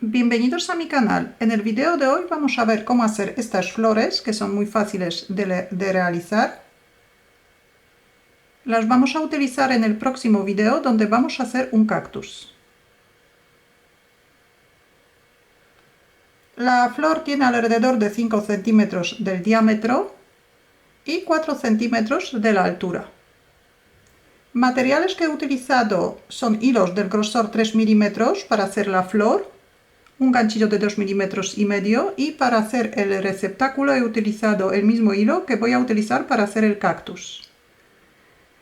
Bienvenidos a mi canal. En el video de hoy vamos a ver cómo hacer estas flores que son muy fáciles de realizar. Las vamos a utilizar en el próximo video donde vamos a hacer un cactus. La flor tiene alrededor de 5 centímetros del diámetro y 4 centímetros de la altura. Materiales que he utilizado son hilos del grosor 3 milímetros para hacer la flor, un ganchillo de 2,5 milímetros y para hacer el receptáculo he utilizado el mismo hilo que voy a utilizar para hacer el cactus.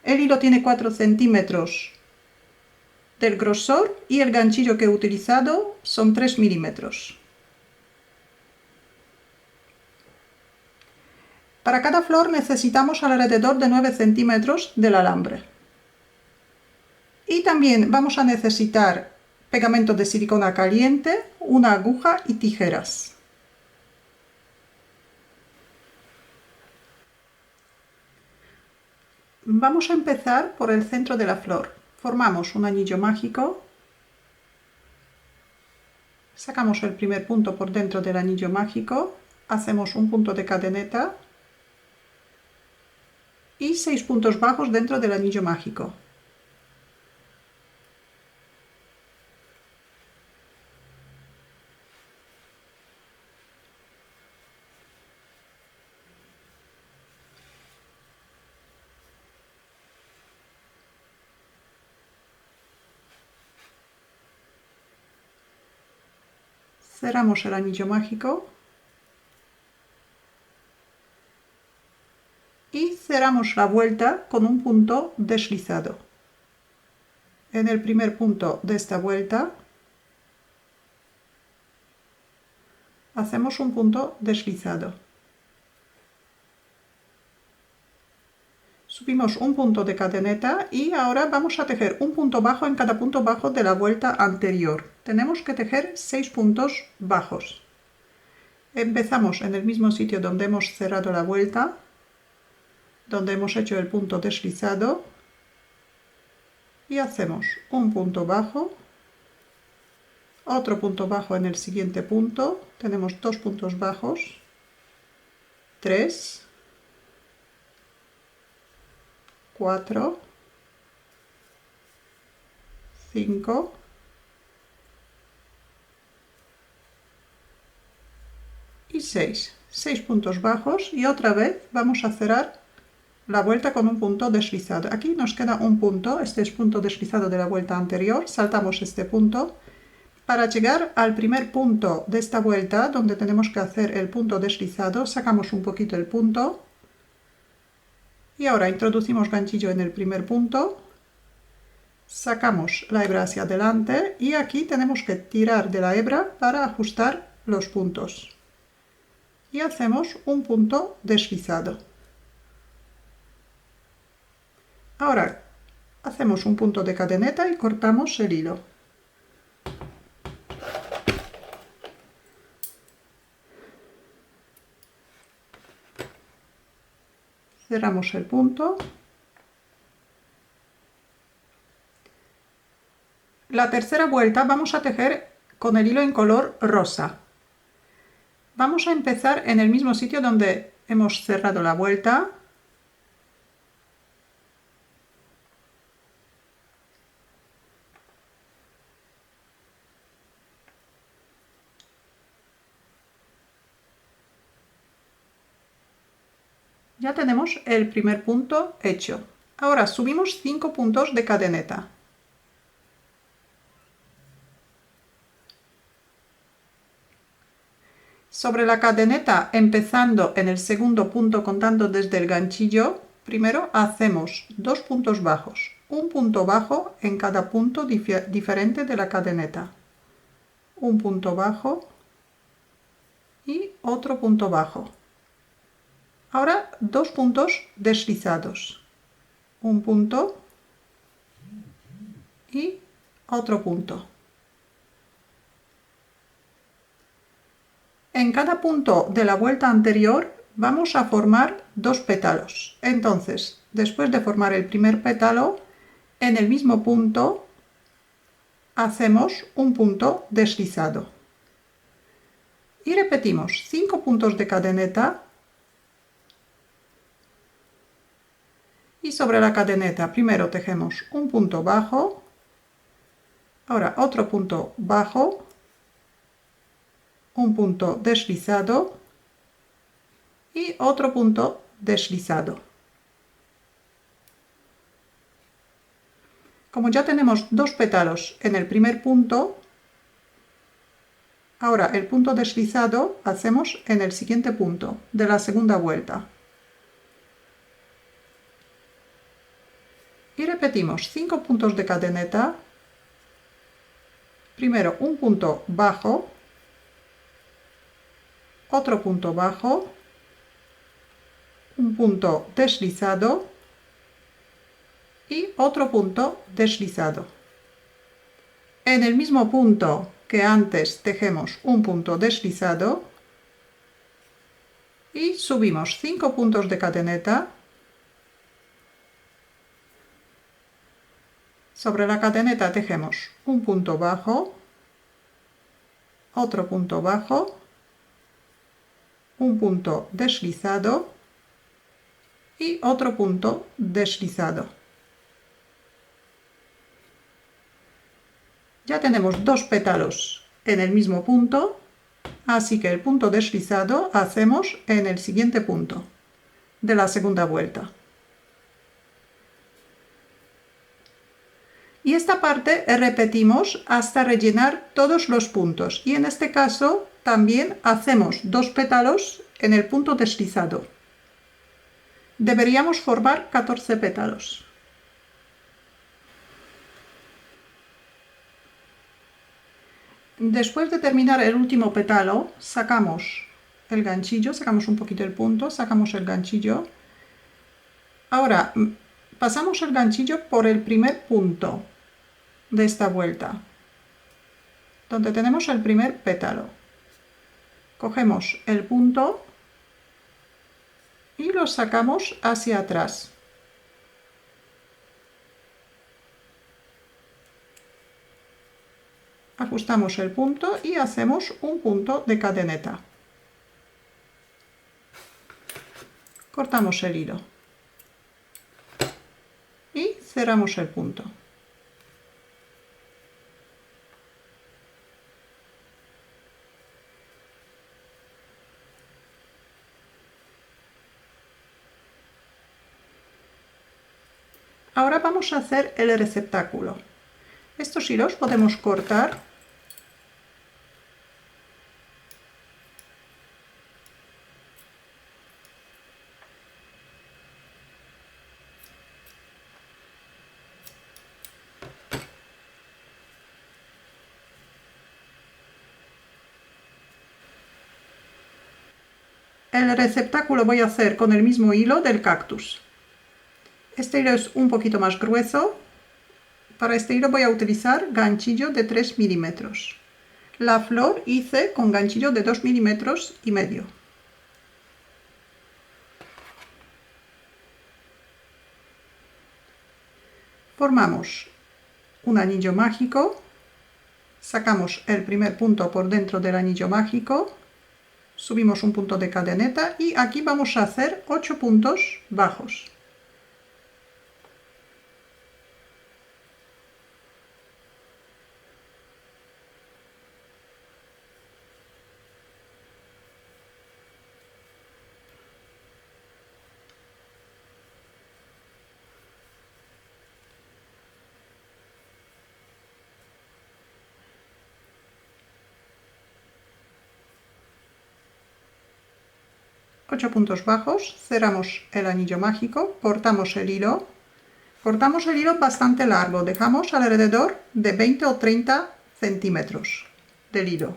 El hilo tiene 4 centímetros del grosor y el ganchillo que he utilizado son 3 milímetros. Para cada flor necesitamos alrededor de 9 centímetros del alambre. Y también vamos a necesitar pegamento de silicona caliente, una aguja y tijeras. Vamos a empezar por el centro de la flor. Formamos un anillo mágico. Sacamos el primer punto por dentro del anillo mágico. Hacemos un punto de cadeneta y 6 puntos bajos dentro del anillo mágico. Cerramos el anillo mágico y cerramos la vuelta con un punto deslizado. En el primer punto de esta vuelta hacemos un punto deslizado. Subimos un punto de cadeneta y ahora vamos a tejer un punto bajo en cada punto bajo de la vuelta anterior. Tenemos que tejer 6 puntos bajos. Empezamos en el mismo sitio donde hemos cerrado la vuelta, donde hemos hecho el punto deslizado, y hacemos un punto bajo, otro punto bajo en el siguiente punto, tenemos 2 puntos bajos, 3, 4, 5, 6. 6 puntos bajos y otra vez vamos a cerrar la vuelta con un punto deslizado. Aquí nos queda un punto, este es punto deslizado de la vuelta anterior, saltamos este punto. Para llegar al primer punto de esta vuelta, donde tenemos que hacer el punto deslizado, sacamos un poquito el punto. Y ahora introducimos ganchillo en el primer punto, sacamos la hebra hacia adelante y aquí tenemos que tirar de la hebra para ajustar los puntos. Y hacemos un punto deslizado. Ahora hacemos un punto de cadeneta y cortamos el hilo. Cerramos el punto. La tercera vuelta vamos a tejer con el hilo en color rosa. Vamos a empezar en el mismo sitio donde hemos cerrado la vuelta. Ya tenemos el primer punto hecho. Ahora subimos 5 puntos de cadeneta. Sobre la cadeneta, empezando en el segundo punto contando desde el ganchillo, primero hacemos 2 puntos bajos, un punto bajo en cada punto diferente de la cadeneta, un punto bajo y otro punto bajo. Ahora 2 puntos deslizados, un punto y otro punto. En cada punto de la vuelta anterior vamos a formar 2 pétalos. Entonces, después de formar el primer pétalo, en el mismo punto hacemos un punto deslizado. Y repetimos 5 puntos de cadeneta. Y sobre la cadeneta primero tejemos un punto bajo, ahora otro punto bajo, un punto deslizado y otro punto deslizado. Como ya tenemos dos pétalos en el primer punto, ahora el punto deslizado hacemos en el siguiente punto de la segunda vuelta. Y repetimos 5 puntos de cadeneta. Primero un punto bajo, otro punto bajo, un punto deslizado y otro punto deslizado. En el mismo punto que antes tejemos un punto deslizado y subimos 5 puntos de cadeneta. Sobre la cadeneta tejemos un punto bajo, otro punto bajo, un punto deslizado y otro punto deslizado. Ya tenemos dos pétalos en el mismo punto, así que el punto deslizado hacemos en el siguiente punto de la segunda vuelta. Y esta parte repetimos hasta rellenar todos los puntos. Y en este caso también hacemos dos pétalos en el punto deslizado. Deberíamos formar 14 pétalos. Después de terminar el último pétalo, sacamos el ganchillo, sacamos un poquito el punto, sacamos el ganchillo. Ahora pasamos el ganchillo por el primer punto de esta vuelta, donde tenemos el primer pétalo. Cogemos el punto y lo sacamos hacia atrás. Ajustamos el punto y hacemos un punto de cadeneta. Cortamos el hilo y cerramos el punto. Ahora vamos a hacer el receptáculo. Estos hilos podemos cortar . El receptáculo voy a hacer con el mismo hilo del cactus. Este hilo es un poquito más grueso. Para este hilo voy a utilizar ganchillo de 3 milímetros. La flor hice con ganchillo de 2 milímetros y medio. Formamos un anillo mágico. Sacamos el primer punto por dentro del anillo mágico. Subimos un punto de cadeneta y aquí vamos a hacer 8 puntos bajos. Ocho puntos bajos, cerramos el anillo mágico, cortamos el hilo. Cortamos el hilo bastante largo, dejamos alrededor de 20 o 30 centímetros del hilo.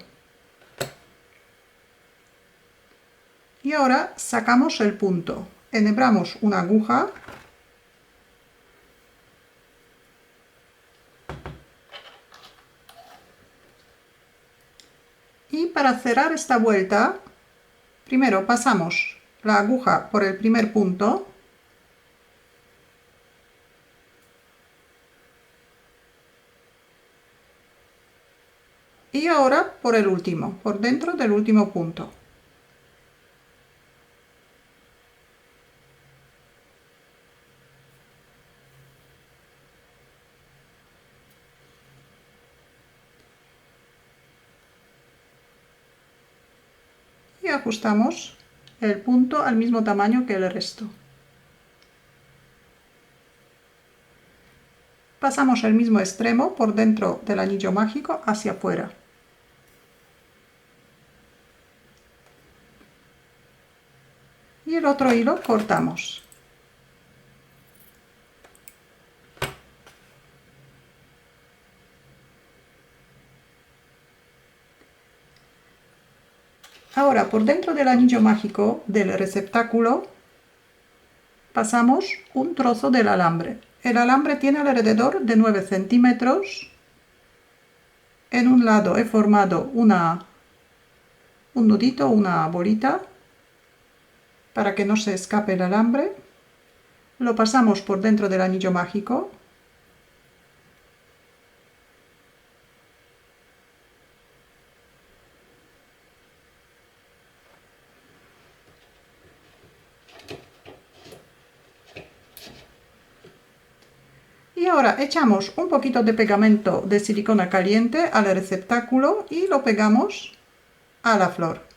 Y ahora sacamos el punto, enhebramos una aguja y para cerrar esta vuelta, primero pasamos la aguja por el primer punto Y ahora por el último, por dentro del último punto. Y ajustamos el punto al mismo tamaño que el resto. Pasamos el mismo extremo por dentro del anillo mágico hacia afuera. Y el otro hilo cortamos. Ahora, por dentro del anillo mágico del receptáculo, pasamos un trozo del alambre. El alambre tiene alrededor de 9 centímetros. En un lado he formado un nudito, una bolita, para que no se escape el alambre. Lo pasamos por dentro del anillo mágico. Y ahora echamos un poquito de pegamento de silicona caliente al receptáculo y lo pegamos a la flor.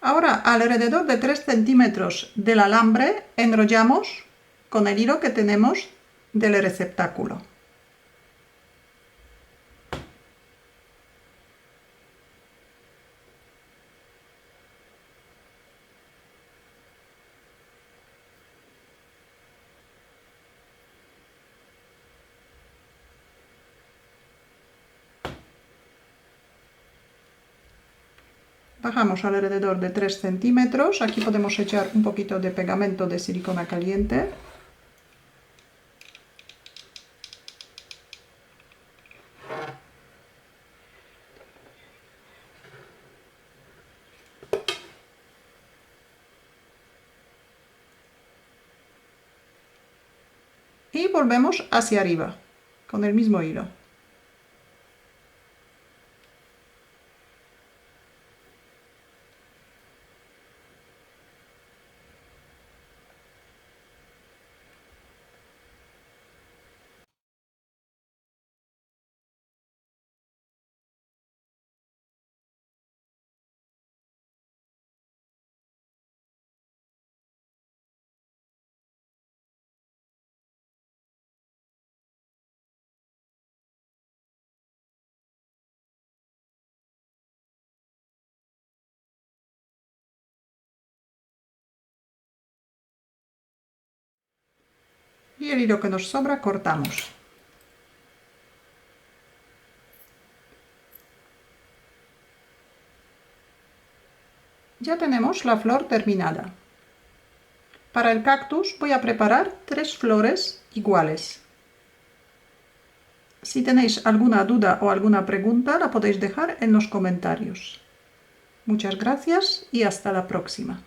Ahora, alrededor de 3 centímetros del alambre enrollamos con el hilo que tenemos del receptáculo. Bajamos alrededor de 3 centímetros. Aquí podemos echar un poquito de pegamento de silicona caliente. Y volvemos hacia arriba con el mismo hilo. Y el hilo que nos sobra cortamos. Ya tenemos la flor terminada. Para el cactus voy a preparar 3 flores iguales. Si tenéis alguna duda o alguna pregunta, la podéis dejar en los comentarios. Muchas gracias y hasta la próxima.